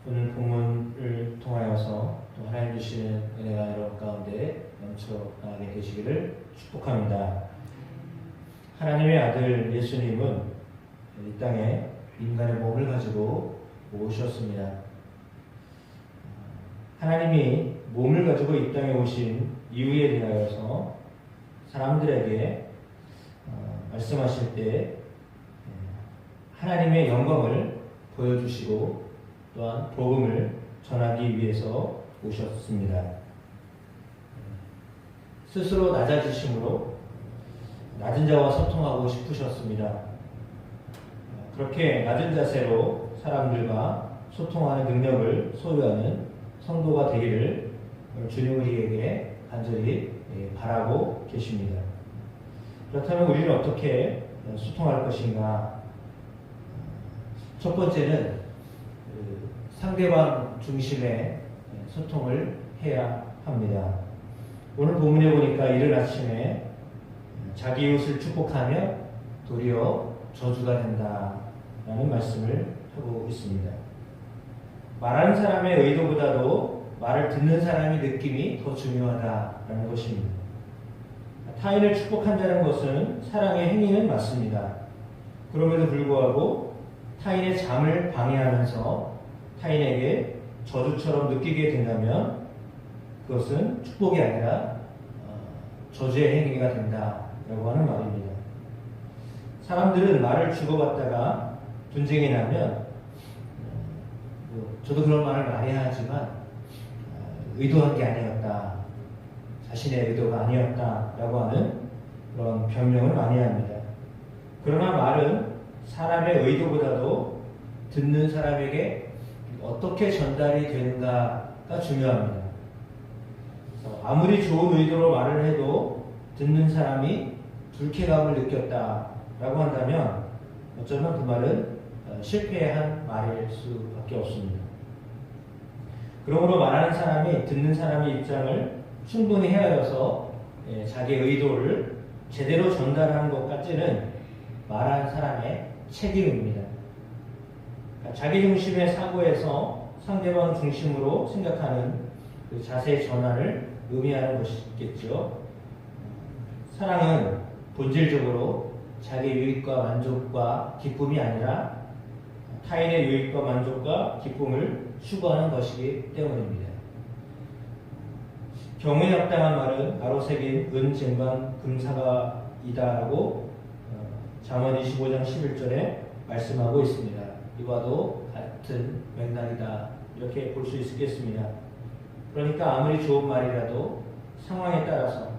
오늘 본문을 통하여서 또 하나님 주시는 은혜가 여러분 가운데 넘쳐나게 되시기를 축복합니다. 하나님의 아들 예수님은 이 땅에 인간의 몸을 가지고 오셨습니다. 하나님이 몸을 가지고 이 땅에 오신 이유에 대하여서 사람들에게 말씀하실 때 하나님의 영광을 보여주시고 또한 복음을 전하기 위해서 오셨습니다. 스스로 낮아지심으로 낮은 자와 소통하고 싶으셨습니다. 그렇게 낮은 자세로 사람들과 소통하는 능력을 소유하는 성도가 되기를 주님 우리에게 간절히 바라고 계십니다. 그렇다면 우리는 어떻게 소통할 것인가? 첫 번째는 상대방 중심의 소통을 해야 합니다. 오늘 본문에 보니까 이른 아침에 자기 이웃을 축복하며 도리어 저주가 된다라는 말씀을 하고 있습니다. 말하는 사람의 의도보다도 말을 듣는 사람의 느낌이 더 중요하다라는 것입니다. 타인을 축복한다는 것은 사랑의 행위는 맞습니다. 그럼에도 불구하고 타인의 잠을 방해하면서 타인에게 저주처럼 느끼게 된다면 그것은 축복이 아니라 저주의 행위가 된다라고 하는 말입니다. 사람들은 말을 주고받다가 분쟁이 나면 저도 그런 말을 많이 하지만 의도한 게 아니었다, 자신의 의도가 아니었다라고 하는 그런 변명을 많이 합니다. 그러나 말은 사람의 의도보다도 듣는 사람에게 어떻게 전달이 되는가가 중요합니다. 아무리 좋은 의도로 말을 해도 듣는 사람이 불쾌감을 느꼈다라고 한다면 어쩌면 그 말은 실패한 말일 수밖에 없습니다. 그러므로 말하는 사람이 듣는 사람의 입장을 충분히 헤아려서 자기의 의도를 제대로 전달하는 것까지는 말하는 사람의 책임입니다. 자기 중심의 사고에서 상대방 중심으로 생각하는 그 자세의 전환을 의미하는 것이겠죠. 사랑은 본질적으로 자기 유익과 만족과 기쁨이 아니라 타인의 유익과 만족과 기쁨을 추구하는 것이기 때문입니다. 경우에 합당한 말은 가로 새긴 은, 쟁반, 금사가이다라고 잠언 25장 11절에 말씀하고 있습니다. 이와도 같은 맥락이다 이렇게 볼 수 있겠습니다. 그러니까 아무리 좋은 말이라도 상황에 따라서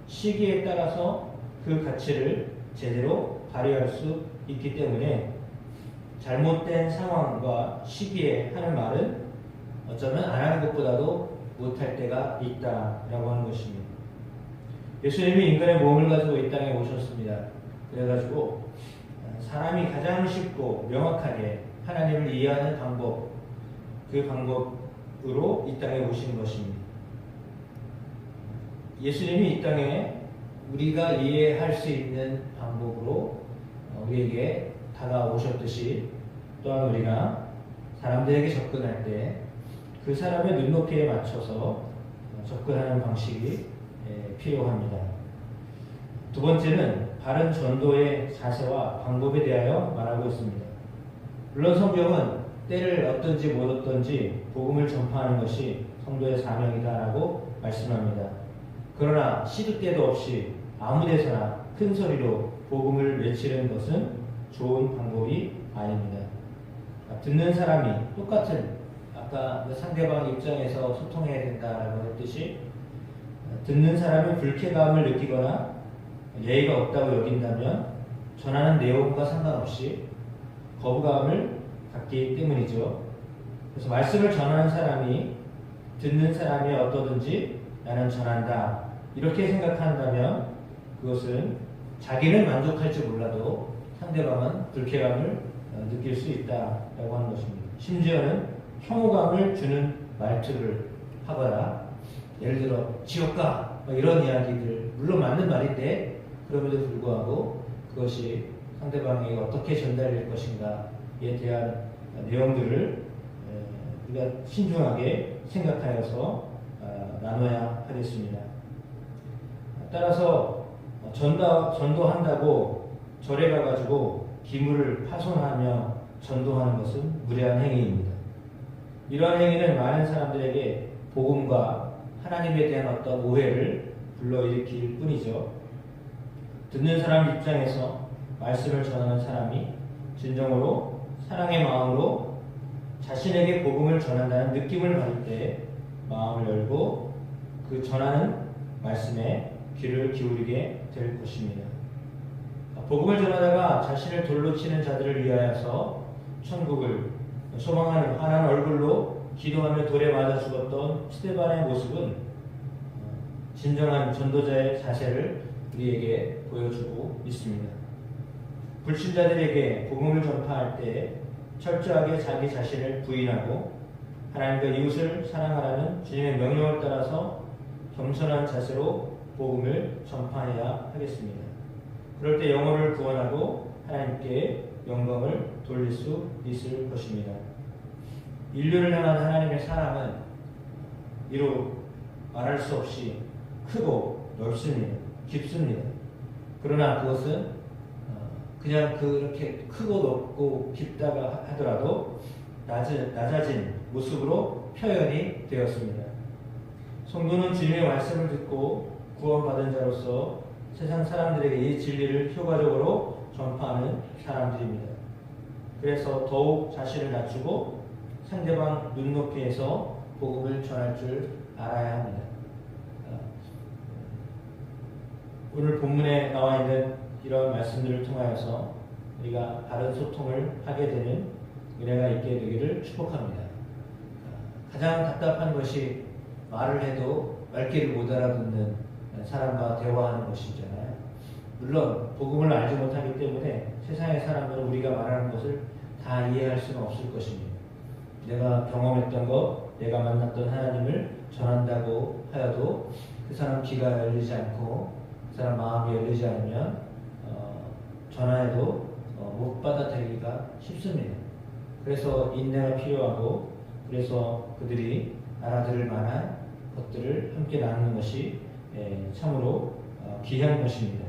시기에 따라서 그 가치를 제대로 발휘할 수 있기 때문에 잘못된 상황과 시기에 하는 말은 어쩌면 안 하는 것보다도 못할 때가 있다라고 하는 것입니다. 예수님이 인간의 몸을 가지고 이 땅에 오셨습니다. 그래가지고 사람이 가장 쉽고 명확하게 하나님을 이해하는 방법, 그 방법으로 이 땅에 오신 것입니다. 예수님이 이 땅에 우리가 이해할 수 있는 방법으로 우리에게 다가오셨듯이 또한 우리가 사람들에게 접근할 때 그 사람의 눈높이에 맞춰서 접근하는 방식이 필요합니다. 두 번째는 바른 전도의 자세와 방법에 대하여 말하고 있습니다. 물론 성경은 때를 얻든지 못 얻든지 복음을 전파하는 것이 성도의 사명이다라고 말씀합니다. 그러나 시도 때도 없이 아무 데서나 큰 소리로 복음을 외치는 것은 좋은 방법이 아닙니다. 듣는 사람이 똑같은 아까 그 상대방 입장에서 소통해야 된다라고 했듯이 듣는 사람이 불쾌감을 느끼거나 예의가 없다고 여긴다면 전하는 내용과 상관없이 거부감을 갖기 때문이죠. 그래서 말씀을 전하는 사람이 듣는 사람이 어떠든지 나는 전한다 이렇게 생각한다면 그것은 자기는 만족할지 몰라도 상대방은 불쾌감을 느낄 수 있다라고 하는 것입니다. 심지어는 혐오감을 주는 말투를 하거나 예를 들어 지옥가 이런 이야기들 물론 맞는 말인데 그럼에도 불구하고 그것이 상대방에게 어떻게 전달될 것인가에 대한 내용들을 우리가 신중하게 생각하여서 나눠야 하겠습니다. 따라서 전도한다고 절에 가가지고 기물을 파손하며 전도하는 것은 무례한 행위입니다. 이러한 행위는 많은 사람들에게 복음과 하나님에 대한 어떤 오해를 불러일으킬 뿐이죠. 듣는 사람 입장에서 말씀을 전하는 사람이 진정으로 사랑의 마음으로 자신에게 복음을 전한다는 느낌을 받을 때 마음을 열고 그 전하는 말씀에 귀를 기울이게 될 것입니다. 복음을 전하다가 자신을 돌로 치는 자들을 위하여서 천국을 소망하는 환한 얼굴로 기도하며 돌에 맞아 죽었던 스데반의 모습은 진정한 전도자의 자세를 우리에게 보여주고 있습니다. 불신자들에게 복음을 전파할 때 철저하게 자기 자신을 부인하고 하나님과 이웃을 사랑하라는 주님의 명령을 따라서 겸손한 자세로 복음을 전파해야 하겠습니다. 그럴 때 영혼을 구원하고 하나님께 영광을 돌릴 수 있을 것입니다. 인류를 향한 하나님의 사랑은 이루 말할 수 없이 크고 넓습니다. 깊습니다. 그러나 그것은 그냥 그렇게 크고 넓고 깊다가 하더라도 낮아진 모습으로 표현이 되었습니다. 성도는 주님의 말씀을 듣고 구원받은 자로서 세상 사람들에게 이 진리를 효과적으로 전파하는 사람들입니다. 그래서 더욱 자신을 낮추고 상대방 눈높이에서 복음을 전할 줄 알아야 합니다. 오늘 본문에 나와 있는 이런 말씀들을 통하여서 우리가 바른 소통을 하게 되는 은혜가 있게 되기를 축복합니다. 가장 답답한 것이 말을 해도 말귀를 못 알아듣는 사람과 대화하는 것이잖아요. 물론 복음을 알지 못하기 때문에 세상의 사람들은 우리가 말하는 것을 다 이해할 수는 없을 것입니다. 내가 경험했던 것, 내가 만났던 하나님을 전한다고 하여도 그 사람 귀가 열리지 않고 그 사람 마음이 열리지 않으면 전화해도 못 받아들이기가 쉽습니다. 그래서 인내가 필요하고 그래서 그들이 알아들을 만한 것들을 함께 나누는 것이 참으로 귀한 것입니다.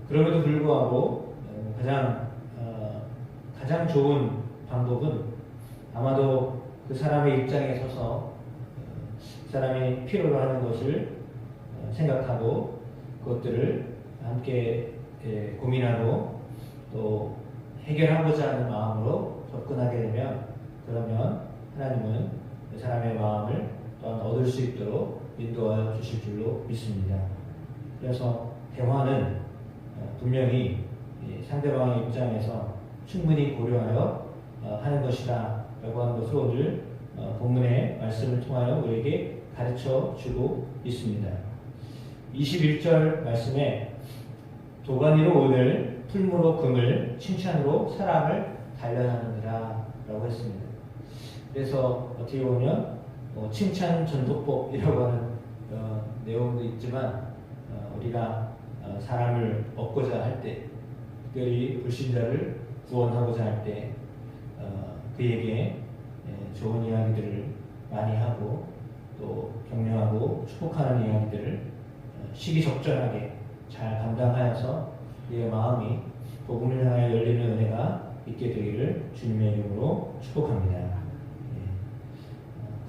그럼에도 불구하고 가장 좋은 방법은 아마도 그 사람의 입장에 서서 그 사람이 필요로 하는 것을 생각하고 그것들을 함께 고민하고 또 해결하고자 하는 마음으로 접근하게 되면 그러면 하나님은 그 사람의 마음을 또한 얻을 수 있도록 인도하여 주실 줄로 믿습니다. 그래서 대화는 분명히 상대방의 입장에서 충분히 고려하여 하는 것이다 라고 하는 것을 오늘 본문의 말씀을 통하여 우리에게 가르쳐 주고 있습니다. 21절 말씀에 도가니로 오늘 풀무로 금을 칭찬으로 사람을 단련하느니라 라고 했습니다. 그래서 어떻게 보면 칭찬 전도법이라고 하는 내용도 있지만 우리가 사람을 얻고자 할 때, 특별히 불신자를 구원하고자 할 때 그에게 좋은 이야기들을 많이 하고 또 격려하고 축복하는 이야기들을 시기적절하게 잘 감당하여서 그의 마음이 복음을 향하여 열리는 은혜가 있게 되기를 주님의 이름으로 축복합니다.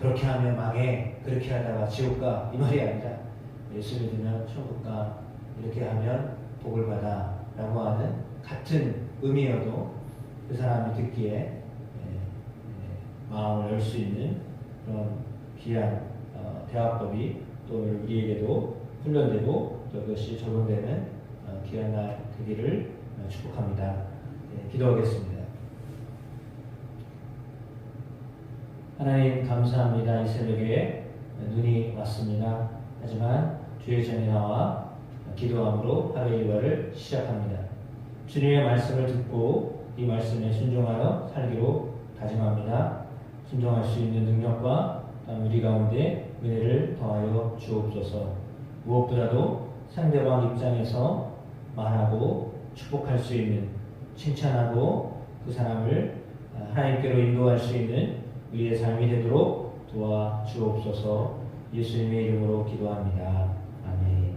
그렇게 하면 망해, 그렇게 하다가 지옥 가, 이 말이 아니라 예수 믿으면 천국 가, 이렇게 하면 복을 받아 라고 하는 같은 의미여도 그 사람이 듣기에 마음을 열 수 있는 그런 귀한 대화법이 또 우리에게도 훈련되고 또 그것이 적용되는 귀한 날 되기를 축복합니다. 기도하겠습니다. 하나님 감사합니다. 이 새벽에 눈이 왔습니다. 하지만 주의 전에 나와 기도함으로 하루의 일과를 시작합니다. 주님의 말씀을 듣고 이 말씀에 순종하여 살기로 다짐합니다. 순종할 수 있는 능력과 우리 가운데 은혜를 더하여 주옵소서. 무엇보다도 상대방 입장에서 말하고 축복할 수 있는, 칭찬하고 그 사람을 하나님께로 인도할 수 있는 우리의 삶이 되도록 도와주옵소서. 예수님의 이름으로 기도합니다. 아멘.